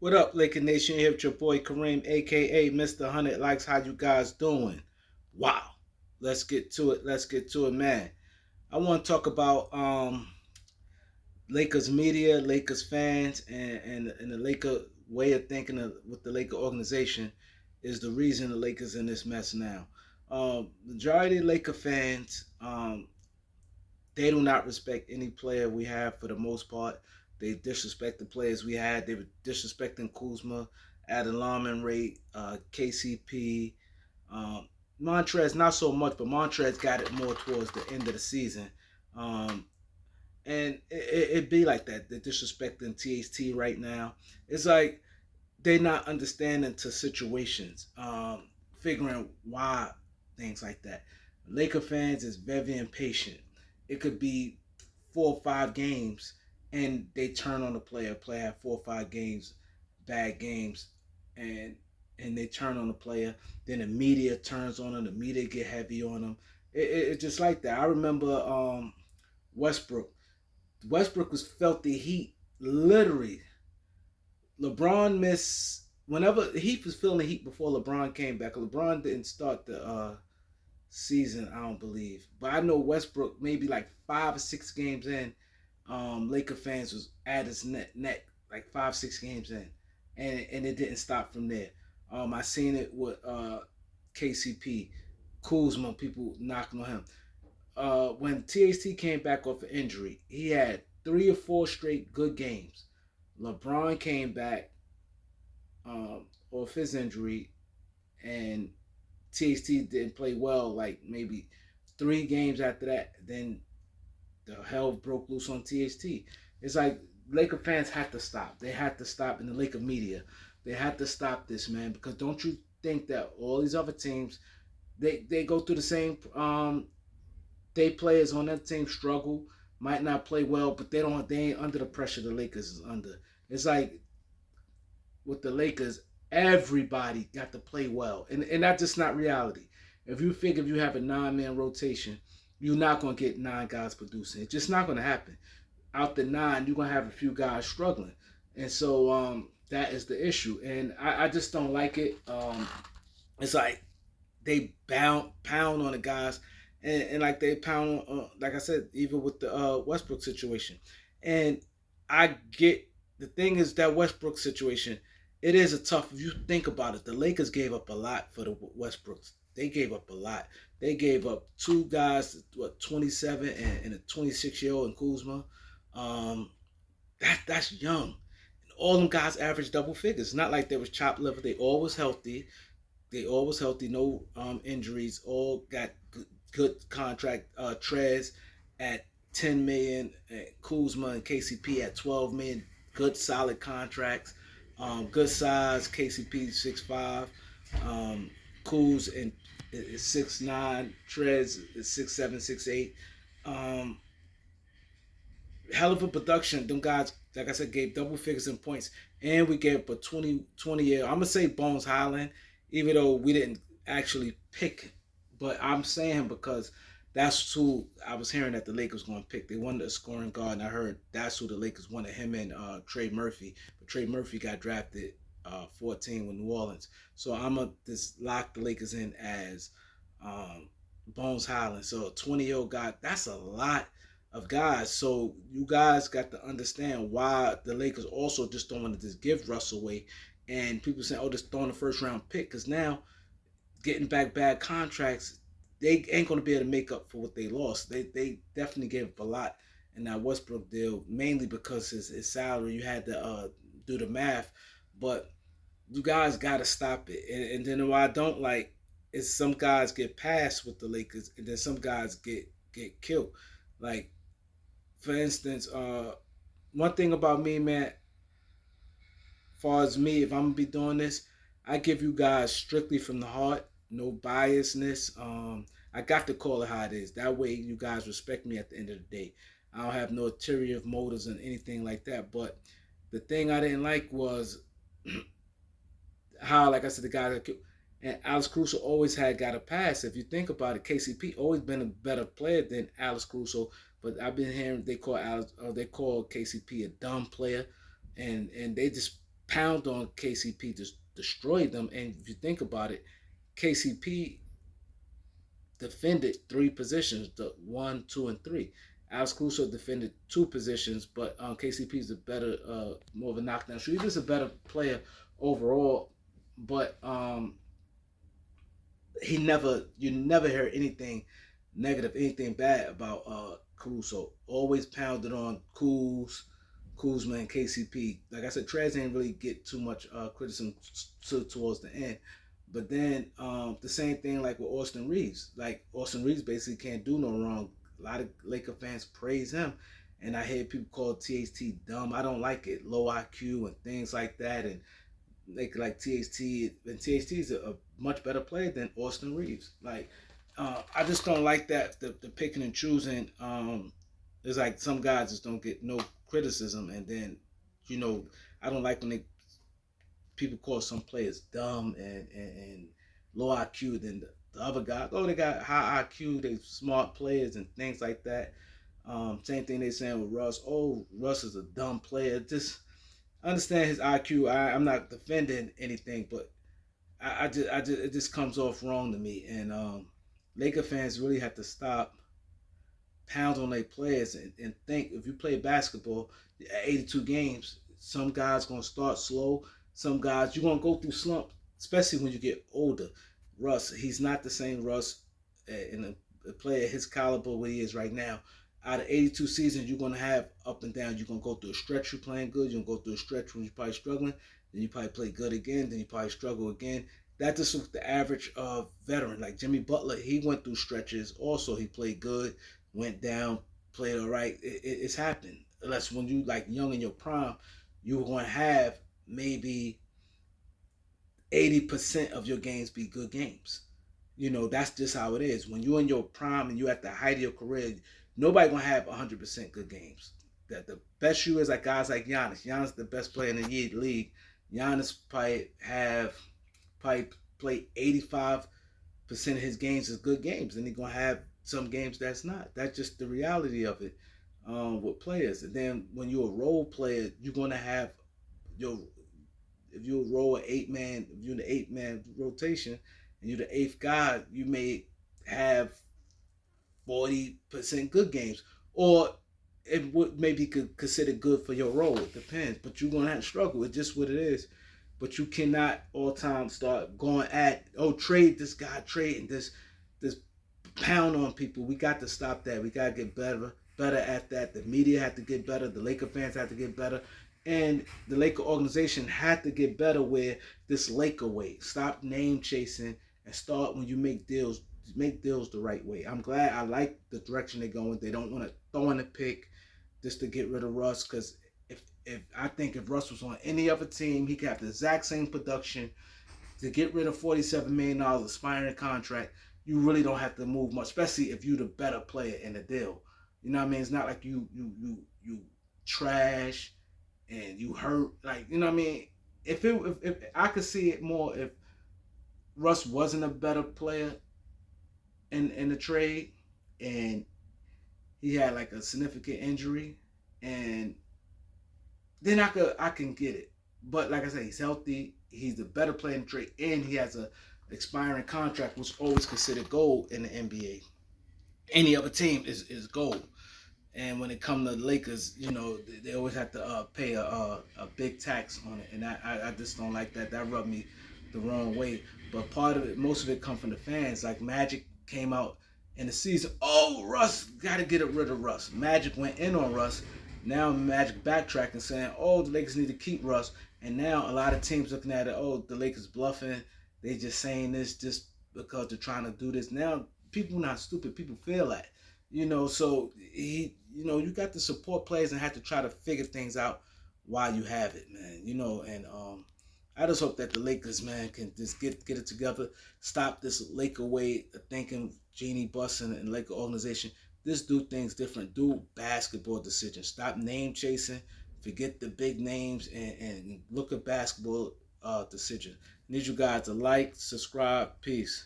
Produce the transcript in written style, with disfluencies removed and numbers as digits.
What up, Laker Nation? Here with your boy Kareem, aka Mr. 100 Likes. How you guys doing? Wow. Let's get to it. Let's get to it, man. I want to talk about Lakers media, Lakers fans, and the Laker way of thinking with the Laker organization is the reason the Lakers in this mess now. Majority of Laker fans, they do not respect any player we have for the most part. They disrespect the players we had. They were disrespecting Kuzma, Adam Ray, KCP, um, Montrez, not so much, but Montrez got it more towards the end of the season. Um, and it be like that. They're disrespecting THT right now. It's like they're not understanding to situations, figuring why things like that. Laker fans is very impatient. It could be 4 or 5 games, and they turn on the player. Player have 4 or 5 games, bad games, and they turn on the player. Then the media turns on them. The media get heavy on them. It's just like that. I remember Westbrook. Westbrook was felt the heat literally. LeBron missed whenever he was feeling the heat before LeBron came back. LeBron didn't start the season, I don't believe, but I know Westbrook maybe like 5 or 6 games in. Laker fans was at his neck like 5 6 games in, and it didn't stop from there. I seen it with KCP, Kuzma, people knocking on him. When THT came back off an injury, he had 3 or 4 straight good games. LeBron came back off his injury, and THT didn't play well. Like maybe 3 games after that, then the hell broke loose on THT. It's like Laker fans had to stop. They had to stop, in the Laker media, they had to stop this, man. Because don't you think that all these other teams, they go through the same they players on that team struggle, might not play well, but they ain't under the pressure the Lakers is under. It's like with the Lakers, everybody got to play well, and that's just not reality. If you figure if you have a 9 man rotation, you're not gonna get 9 guys producing. It's just not gonna happen. Out the 9, you're gonna have a few guys struggling, and so that is the issue. And I just don't like it. It's like they pound on the guys, and like they pound on, like I said, even with the Westbrook situation. And I get, the thing is that Westbrook situation, it is a tough. If you think about it, the Lakers gave up a lot for the Westbrooks. They gave up a lot. They gave up 2 guys, what, 27 and a 26-year-old in Kuzma. Um, that's young. And all them guys averaged double figures. It's not like they was chopped liver. They all was healthy. They all was healthy, no injuries. All got good contract. Trez at 10 million, Kuzma and KCP at 12 million. Good solid contracts. Good size. KCP 6'5". Um, Kuz and is 6'9". Trez is 6'7", 6'8". Um, Hell of a production. Them guys, like I said, gave double figures in points, and we gave a 20 year. I'm gonna say Bones Highland, even though we didn't actually pick, but I'm saying him because that's who I was hearing that the Lakers going to pick. They wanted a scoring guard, and I heard that's who the Lakers wanted, him and Trey Murphy. But Trey Murphy got drafted 14 with New Orleans, so I'm gonna just lock the Lakers in as Bones Highland. So a 20-year-old guy, that's a lot of guys. So you guys got to understand why the Lakers also just don't want to just give Russ away. And people saying, "Oh, just throwing the first round pick," because now getting back bad contracts, they ain't going to be able to make up for what they lost. They definitely gave up a lot in that Westbrook deal, mainly because his salary. You had to do the math, but you guys got to stop it. And then what I don't like is some guys get passed with the Lakers, and then some guys get killed. Like, for instance, one thing about me, man, far as me, if I'm gonna be doing this, I give you guys strictly from the heart, no biasness. I got to call it how it is. That way, you guys respect me at the end of the day. I don't have no ulterior motives and anything like that. But the thing I didn't like was how, like I said, the guy that and Alex Caruso always had got a pass. If you think about it, KCP always been a better player than Alex Caruso. But I've been hearing they call KCP a dumb player, and they just pound on KCP, just destroyed them. And if you think about it, KCP defended three positions: the 1, 2, and 3. Alex Caruso defended two positions, but KCP is a better, more of a knockdown shooter. He's just a better player overall. But you never hear anything negative, anything bad about Caruso. Always pounded on Kuzma, and KCP. Like I said, Trez didn't really get too much criticism towards the end. But then the same thing like with Austin Reeves. Like Austin Reeves basically can't do no wrong. A lot of Laker fans praise him, and I hear people call THT dumb. I don't like it, low IQ and things like that. And like THT, and THT is a much better player than Austin Reeves. Like I just don't like that the picking and choosing. It's like some guys just don't get no criticism, and then I don't like when people call some players dumb and low IQ than the other guys. Oh, they got high IQ, they smart players and things like that. Same thing they saying with Russ. Oh, Russ is a dumb player. Just understand his IQ. I'm not defending anything, but I just it just comes off wrong to me. And Laker fans really have to stop pound on their players and think if you play basketball, 82 games, some guys gonna start slow. Some guys you're gonna go through slump, especially when you get older. Russ, he's not the same Russ in a player his caliber what he is right now. Out of 82 seasons, you're gonna have up and down. You're gonna go through a stretch you're playing good. You're gonna go through a stretch when you're probably struggling. Then you probably play good again. Then you probably struggle again. That's just the average of veteran. Like Jimmy Butler, he went through stretches. Also, he played good, went down, played all right. It's happening. Unless when you like young in your prime, you're going to have maybe 80% of your games be good games. That's just how it is. When you're in your prime and you're at the height of your career, nobody gonna have 100% good games. That the best shooters like guys like Giannis. Giannis the best player in the league. Giannis probably play 85% of his games as good games, and he's gonna have some games that's not. That's just the reality of it with players. And then when you're a role player, you're gonna have your if you roll an 8-man, if you're in the 8-man rotation and you're the eighth guy, you may have 40% good games, or it would maybe consider good for your role. It depends, but you're gonna have to struggle. It's just what it is. But you cannot all time start going at trade this guy, trade and this pound on people. We got to stop that. We got to get better at that. The media had to get better. The Laker fans had to get better. And the Laker organization had to get better with this Laker way. Stop name chasing and start when you make deals the right way. I'm glad. I like the direction they're going. They don't want to throw in a pick just to get rid of Russ, because if I think if Russ was on any other team, he could have the exact same production. To get rid of $47 million expiring contract, you really don't have to move much, especially if you're the better player in the deal. You know what I mean? It's not like you trash and you hurt. Like, you know what I mean? If I could see it more if Russ wasn't a better player in the trade and he had like a significant injury, and then I can get it. But like I said, he's healthy. He's the better player in the trade, and he has a expiring contract, which is always considered gold in the NBA. Any other team is gold. And when it comes to the Lakers, they always have to pay a big tax on it, and I just don't like that. That rubbed me the wrong way. But part of it, most of it, come from the fans. Like Magic came out in the season. Oh, Russ, got to get rid of Russ. Magic went in on Russ. Now Magic backtracking, saying, "Oh, the Lakers need to keep Russ." And now a lot of teams looking at it. Oh, the Lakers bluffing. They just saying this just because they're trying to do this. Now people not stupid. People feel that. So you got to support players and have to try to figure things out while you have it, man. And I just hope that the Lakers, man, can just get it together, stop this Laker way of thinking, Genie Bussin and Laker organization. Just do things different. Do basketball decisions. Stop name chasing. Forget the big names and look at basketball decisions. Need you guys to like, subscribe, peace.